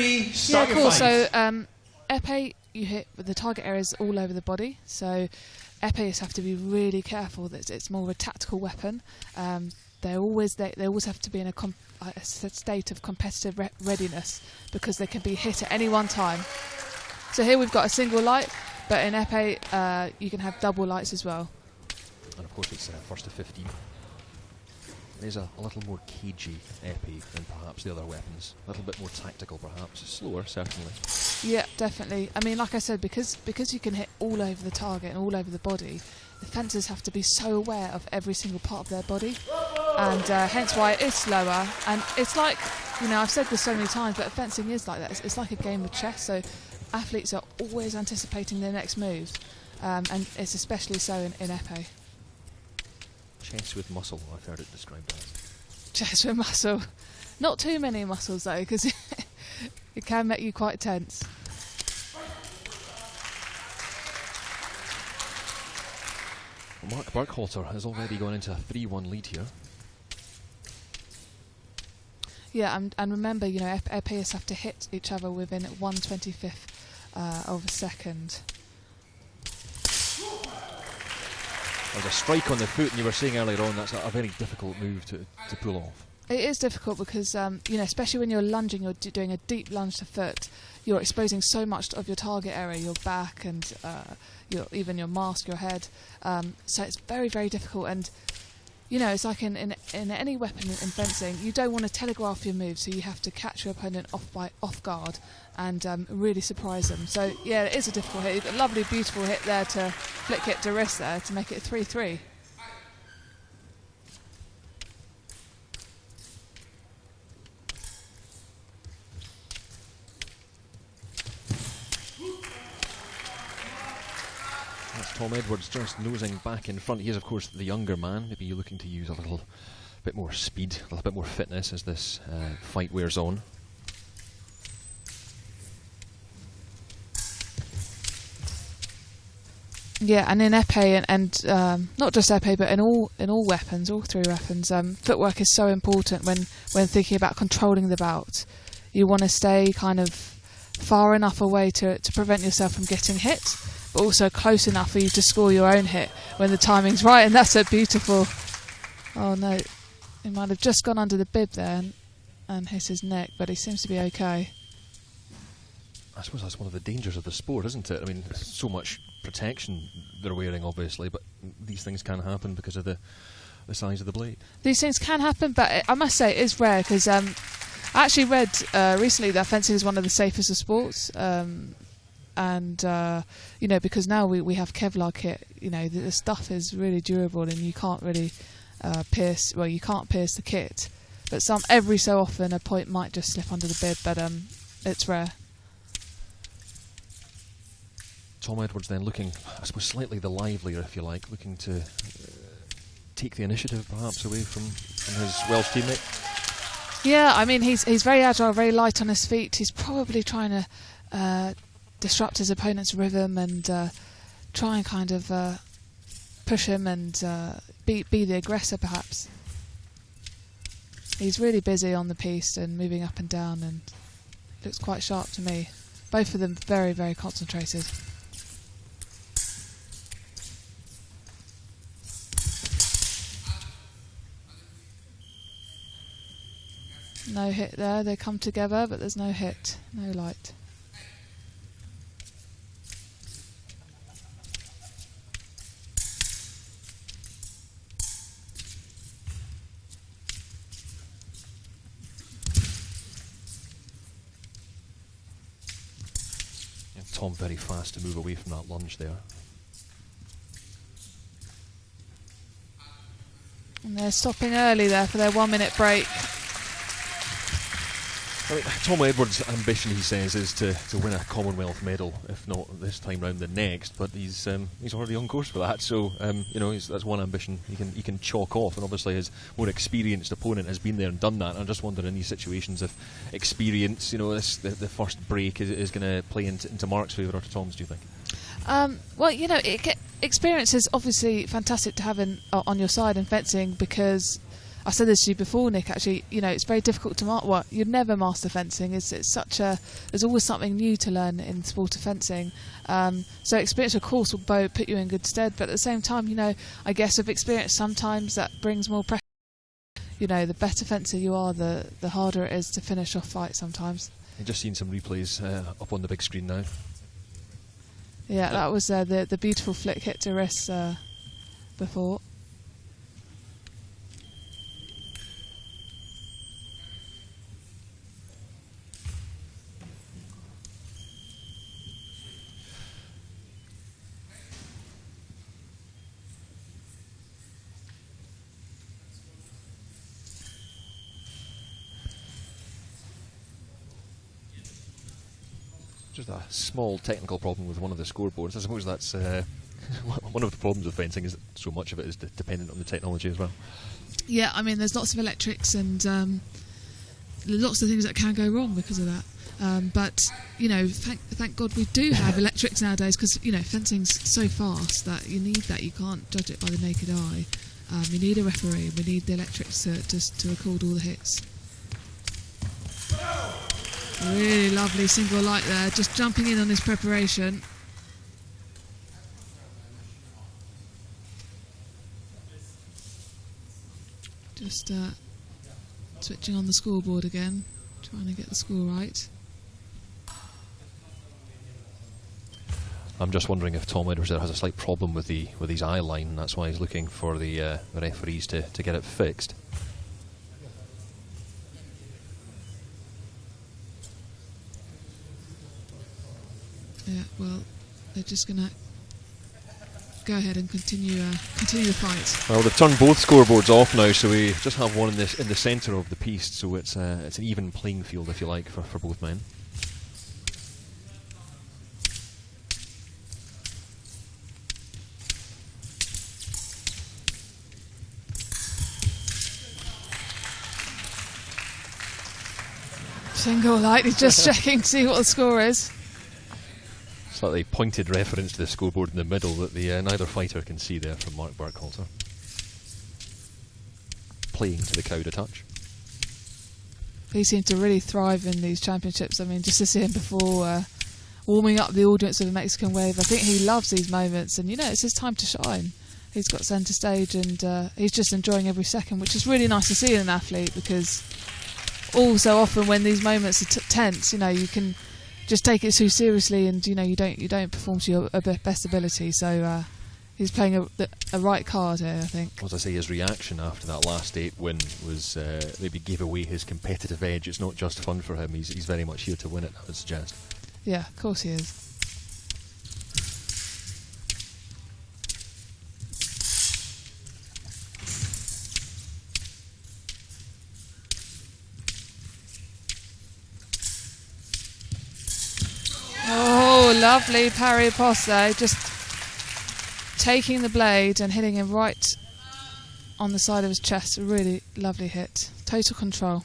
ready, start your fight. So épée, you hit with the target areas all over the body. So épées have to be really careful that it's more of a tactical weapon. They always have to be in a state of competitive readiness because they can be hit at any one time. So here we've got a single light, but in épée you can have double lights as well. And of course it's first to 15. It is a little more cagey épée than perhaps the other weapons. A little bit more tactical perhaps. Slower, certainly. Yeah, definitely. I mean, like I said, because you can hit all over the target and all over the body, the fencers have to be so aware of every single part of their body, and hence why it is slower. And it's like, you know, I've said this so many times, but fencing is like that. It's like a game of chess, so athletes are always anticipating their next move, and it's especially so in épée. Chess with muscle, I've heard it described as. Chess with muscle. Not too many muscles though, because it can make you quite tense. Well, Marc Burkhalter has already gone into a 3-1 lead here. Yeah, and remember, you know, épées have to hit each other within 1/25th of a second. There's a strike on the foot, and you were saying earlier on that's a very difficult move to pull off. It is difficult because, you know, especially when you're lunging, you're doing a deep lunge to foot, you're exposing so much of your target area, your back and even your mask, your head. So it's very, very difficult. And, you know, it's like in any weapon in fencing, you don't want to telegraph your move, so you have to catch your opponent off guard and really surprise them. So, yeah, it is a difficult hit. You've got a lovely, beautiful hit there to flick it to wrist there to make it 3-3. That's Tom Edwards just nosing back in front. He is, of course, the younger man. Maybe you're looking to use a little bit more speed, a little bit more fitness as this fight wears on. Yeah, and in épée and not just épée, but in all weapons, all three weapons, footwork is so important when thinking about controlling the bout. You want to stay kind of far enough away to prevent yourself from getting hit, but also close enough for you to score your own hit when the timing's right. And that's a beautiful. Oh no, he might have just gone under the bib there and hit his neck, but he seems to be okay. I suppose that's one of the dangers of the sport, isn't it? I mean, so much protection they're wearing, obviously, but these things can happen because of the size of the blade. These things can happen, but I must say it is rare because I actually read recently that fencing is one of the safest of sports, and you know, because now we have Kevlar kit. You know, the stuff is really durable, and you can't really pierce. Well, you can't pierce the kit, but every so often a point might just slip under the bib, but it's rare. Tom Edwards then looking, I suppose, slightly the livelier, if you like, looking to take the initiative perhaps away from his Welsh teammate. Yeah, I mean, he's very agile, very light on his feet. He's probably trying to disrupt his opponent's rhythm and try and kind of push him and be the aggressor, perhaps. He's really busy on the piece and moving up and down, and looks quite sharp to me. Both of them very, very concentrated. No hit there, they come together, but there's no hit, no light. Yeah, Tom very fast to move away from that lunge there. And they're stopping early there for their 1 minute break. I mean, Tom Edwards' ambition, he says, is to win a Commonwealth medal, if not this time round, then next. But he's already on course for that. So you know, that's one ambition he can chalk off. And obviously, his more experienced opponent has been there and done that. And I just wonder in these situations if experience, you know, the first break is going to play into Mark's favour or to Tom's. Do you think? Well, you know, experience is obviously fantastic to have on your side in fencing because I said this to you before, Nick. Actually, it's very difficult to well, you'd never master fencing. It's such there's always something new to learn in the sport of fencing. So experience, of course, will put you in good stead. But at the same time, I guess with experience, sometimes that brings more pressure. The better fencer you are, the harder it is to finish off fights sometimes. I've just seen some replays up on the big screen now. Yeah, that was the beautiful flick hit to wrist before. Just a small technical problem with one of the scoreboards. I suppose that's one of the problems with fencing, is that so much of it is dependent on the technology as well. Yeah, I mean, there's lots of electrics and lots of things that can go wrong because of that. But thank God we do have electrics nowadays, because fencing's so fast that you need that. You can't judge it by the naked eye. You need a referee. We need the electrics to record all the hits. Really lovely single light there, just jumping in on his preparation. Just switching on the scoreboard again, trying to get the score right. I'm just wondering if Tom Edwards has a slight problem with his eye line, and that's why he's looking for the referees to get it fixed. Yeah, well, they're just going to go ahead and continue the fight. Well, they've turned both scoreboards off now, so we just have one in the centre of the piece, so it's an even playing field, if you like, for both men. Single light, he's just checking to see what the score is. Slightly pointed reference to the scoreboard in the middle that neither fighter can see there from Marc Burkhalter. Playing to the cow to touch. He seemed to really thrive in these championships. I mean, just to see him before warming up the audience of the Mexican Wave, I think he loves these moments, and it's his time to shine. He's got centre stage, and he's just enjoying every second, which is really nice to see in an athlete, because all so often when these moments are tense, you can just take it too seriously, and you don't perform to your best ability. So he's playing a right card here, I think. As I say, his reaction after that last 8 win was maybe gave away his competitive edge. It's not just fun for him; he's very much here to win it, I would suggest. Yeah, of course he is. Oh, lovely parry posse there, just taking the blade and hitting him right on the side of his chest. A really lovely hit. Total control.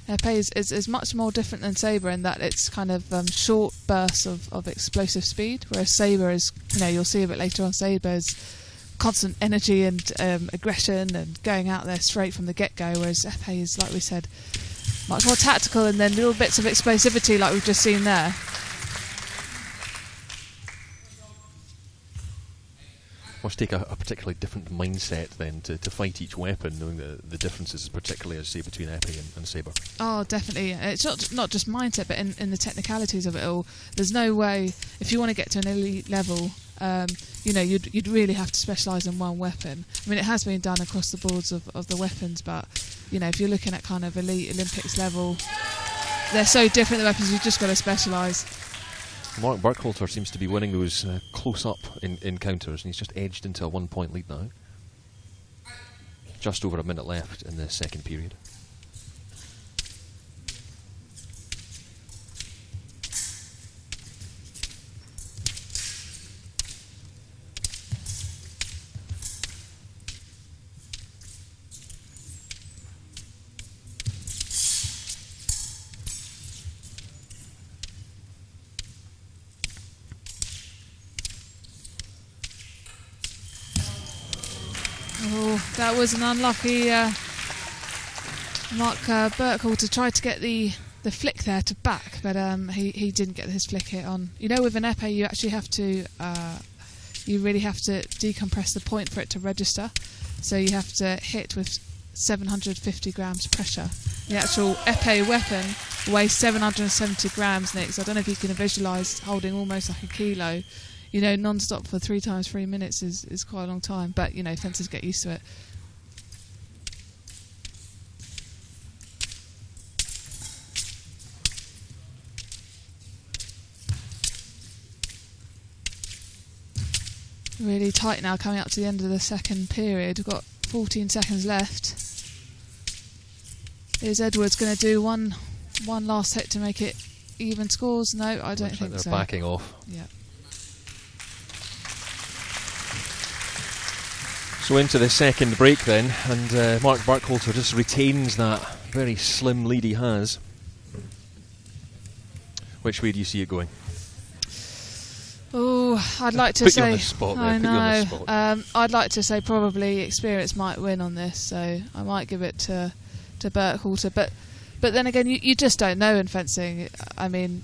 Epee is much more different than Sabre in that it's kind of short bursts of explosive speed, whereas Sabre is, you'll see a bit later on, Sabre is constant energy and aggression and going out there straight from the get-go, whereas Epee is, like we said, much more tactical, and then little bits of explosivity like we've just seen there. Must take a particularly different mindset then to fight each weapon, knowing the differences, particularly as say between Epee and Sabre. Oh, definitely. It's not just mindset, but in the technicalities of it all. There's no way, if you want to get to an elite level, you'd really have to specialise in one weapon. I mean, it has been done across the boards of the weapons, but if you're looking at kind of elite Olympics level, they're so different, the weapons, you've just got to specialise. Marc Burkhalter seems to be winning those close-up encounters, and he's just edged into a 1-point lead now. Just over a minute left in the second period. That was an unlucky Marc Burkhalter tried to get the flick there to back, but he didn't get his flick hit on. You know, with an épée, you actually have to you really have to decompress the point for it to register. So you have to hit with 750 grams pressure. The actual épée weapon weighs 770 grams, Nick. So I don't know if you can visualise holding almost like a kilo. You know, non-stop for 3 times 3 minutes is quite a long time. But you know, fencers get used to it. Really tight now, coming up to the end of the second period. We've got 14 seconds left. Is Edwards going to do one last hit to make it even scores? No, I don't think they're so. Backing off. Yeah. So into the second break then, and Marc Burkhalter just retains that very slim lead he has. Which way do you see it going? Oh, I'd like to put say. You on the spot there. I put you on the know. spot. I'd like to say probably experience might win on this, so I might give it to Burkhalter. But then again, you just don't know in fencing. I mean,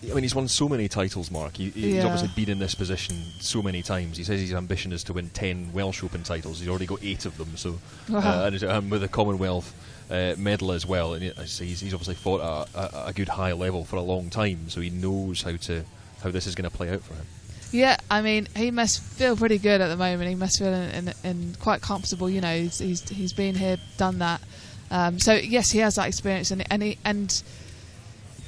he's won so many titles, Mark. He's obviously been in this position so many times. He says his ambition is to win 10 Welsh Open titles. He's already got 8 of them. So, and with a Commonwealth medal as well. And he's obviously fought at a good high level for a long time. So he knows how this is going to play out for him. Yeah, I mean, he must feel pretty good at the moment. He must feel in quite comfortable. You know, he's been here, done that. So yes, he has that experience, and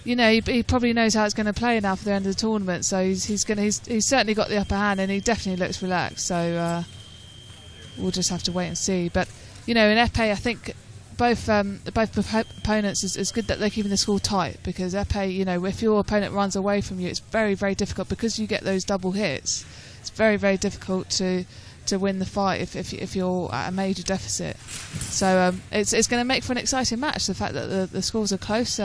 you know, he probably knows how it's going to play now for the end of the tournament. So he's certainly got the upper hand, and he definitely looks relaxed. So we'll just have to wait and see. But you know, in Epee, I think both opponents is good that they're keeping the score tight, because Epee, you know, if your opponent runs away from you, it's very, very difficult, because you get those double hits. It's very, very difficult to win the fight if you're at a major deficit. So it's going to make for an exciting match. The fact that the scores are close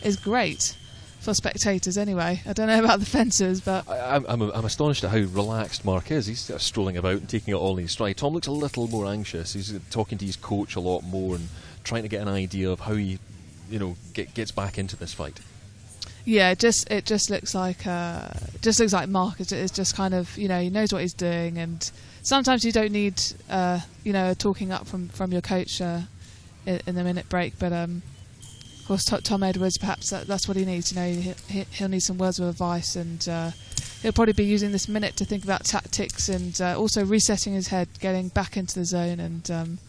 is great for spectators anyway. I don't know about the fencers, but I'm astonished at how relaxed Mark is. He's strolling about and taking it all in his stride. Tom looks a little more anxious. He's talking to his coach a lot more and trying to get an idea of how he, you know, gets back into this fight. Yeah, it just looks like Mark. It's just kind of, you know, he knows what he's doing, and sometimes you don't need you know, talking up from your coach in the minute break, but of course Tom Edwards, perhaps that's what he needs. You know, he'll need some words of advice, and he'll probably be using this minute to think about tactics, and also resetting his head, getting back into the zone, and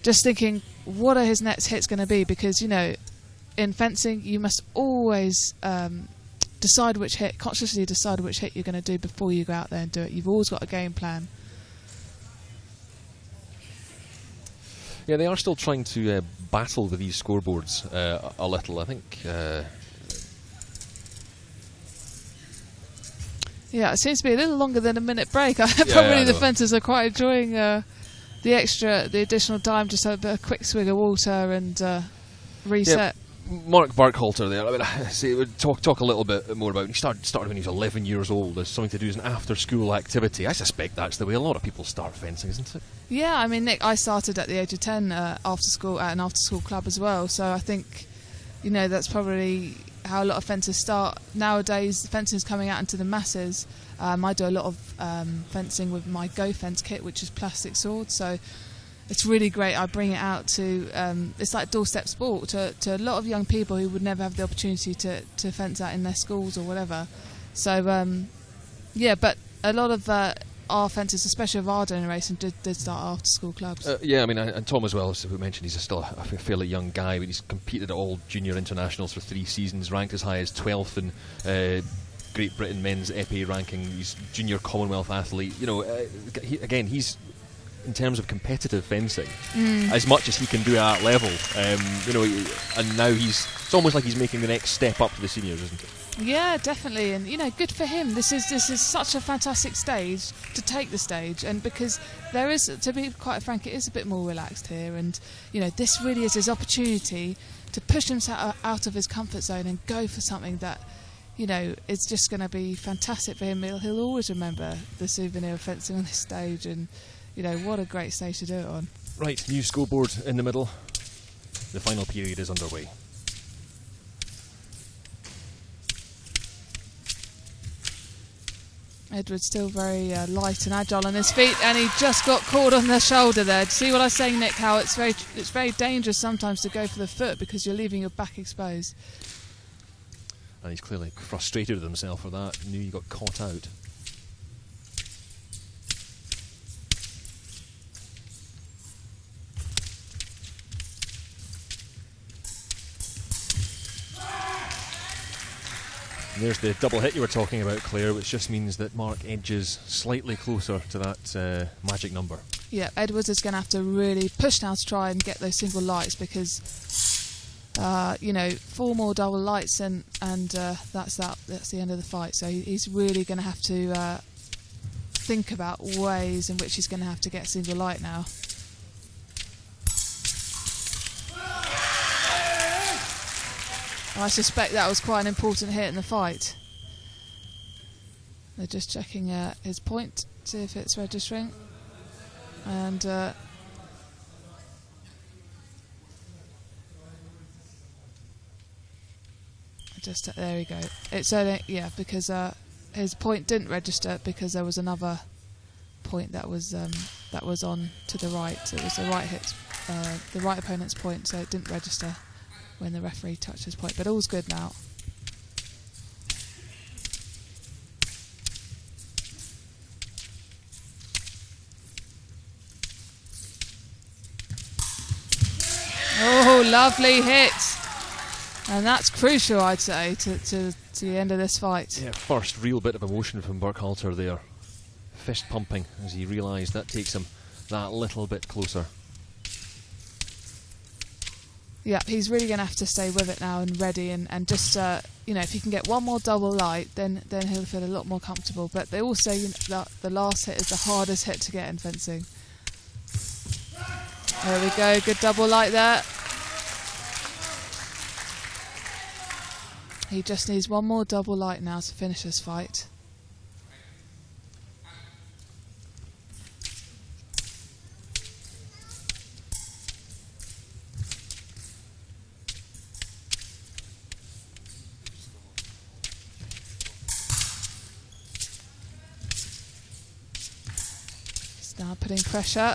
just thinking, what are his next hits going to be? Because, you know, in fencing you must always consciously decide which hit you're going to do before you go out there and do it. You've always got a game plan. Yeah, they are still trying to battle with these scoreboards a little, I think. Yeah, it seems to be a little longer than a minute break. Probably the fencers are quite enjoying the additional time, just have a quick swig of water and reset. Yeah. Marc Burkhalter there. I mean, see, talk a little bit more about. He started when he was 11 years old as something to do as an after-school activity. I suspect that's the way a lot of people start fencing, isn't it? Yeah, I mean, Nick, I started at the age of 10 after school at an after-school club as well. So I think, you know, that's probably how a lot of fencers start nowadays. Fencing is coming out into the masses. I do a lot of fencing with my Go Fence kit, which is plastic swords. So it's really great. I bring it out to it's like doorstep sport to a lot of young people who would never have the opportunity to fence out in their schools or whatever. So yeah, but a lot of our fencers, especially of our generation, did start after school clubs. Yeah, I mean, and Tom as well, as we mentioned, he's still a fairly young guy, but he's competed at all junior internationals for 3 seasons, ranked as high as 12th in Great Britain men's Epee ranking. He's junior Commonwealth athlete. You know, he's, in terms of competitive fencing, as much as he can do at that level, you know, and now it's almost like he's making the next step up to the seniors, isn't it? Yeah, definitely, and you know, good for him. This is such a fantastic stage to take the stage, and because there is, to be quite frank, it is a bit more relaxed here, and you know, this really is his opportunity to push himself out of his comfort zone and go for something that, you know, is just going to be fantastic for him. He'll always remember the souvenir of fencing on this stage, and you know, what a great stage to do it on. Right, new scoreboard in the middle. The final period is underway. Edward's still very light and agile on his feet, and he just got caught on the shoulder there. See what I was saying, Nick, how it's very dangerous sometimes to go for the foot because you're leaving your back exposed. And he's clearly frustrated with himself for that. Knew he got caught out. And there's the double hit you were talking about, Claire, which just means that Marc edges slightly closer to that magic number. Yeah, Edwards is going to have to really push now to try and get those single lights because, you know, 4 more double lights and that's the end of the fight. So he's really going to have to think about ways in which he's going to have to get a single light now. I suspect that was quite an important hit in the fight. They're just checking his point, see if it's registering. And just there we go. It's only, yeah, because his point didn't register because there was another point that was on to the right. It was the right hit, the right opponent's point, so it didn't register when the referee touched his point, but all's good now. Oh, lovely hit! And that's crucial, I'd say, to the end of this fight. Yeah, first real bit of emotion from Burkhalter there. Fist pumping as he realised that takes him that little bit closer. Yeah, he's really going to have to stay with it now and ready and just, you know, if he can get one more double light, then he'll feel a lot more comfortable. But they all say, you know, that the last hit is the hardest hit to get in fencing. There we go, good double light there. He just needs one more double light now to finish this fight. Now putting pressure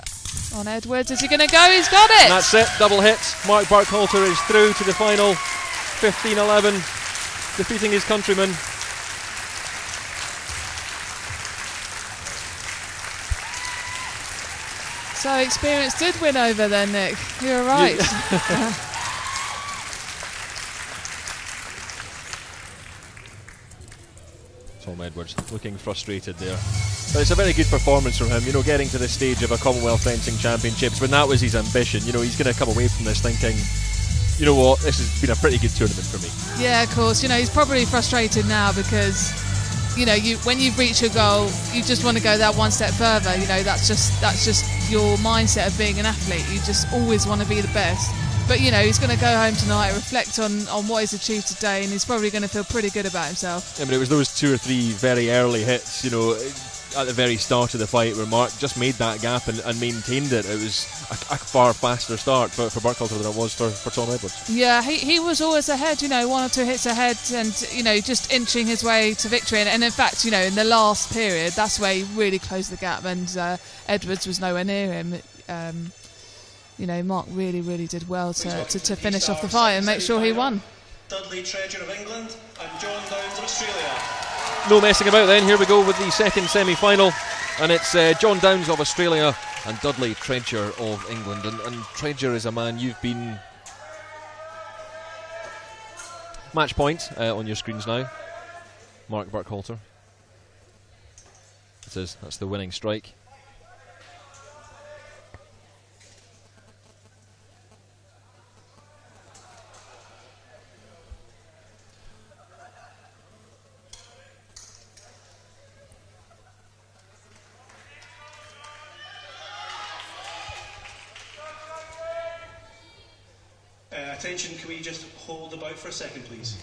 on Edwards. Is he going to go? He's got it! And that's it, double hit. Marc Burkhalter is through to the final. 15-11, defeating his countryman. So experience did win over then, Nick. You're right. Tom Edwards looking frustrated there. But it's a very good performance from him, you know, getting to this stage of a Commonwealth Fencing Championships when that was his ambition. You know, he's going to come away from this thinking, you know what, this has been a pretty good tournament for me. Yeah, of course. You know, he's probably frustrated now because, you know, when you've reached your goal, you just want to go that one step further. You know, that's just your mindset of being an athlete. You just always want to be the best. But, you know, he's going to go home tonight, reflect on what he's achieved today, and he's probably going to feel pretty good about himself. Yeah, but it was those 2 or 3 very early hits, you know, at the very start of the fight where Marc just made that gap and maintained it. It was a far faster start for Burkhalter than it was for Tom Edwards. Yeah, he was always ahead, you know, 1 or 2 hits ahead and, you know, just inching his way to victory. And in fact, you know, in the last period, that's where he really closed the gap and Edwards was nowhere near him. You know, Marc really did well to finish off the fight and make sure he won. Dudley Treasure of England and John Downs of Australia. No messing about then, here we go with the second semi-final, and it's John Downs of Australia and Dudley Treasure of England. And Treasure is a man you've been... Match point on your screens now. Marc Burkhalter. That's the winning strike. Attention, can we just hold the bout for a second, please?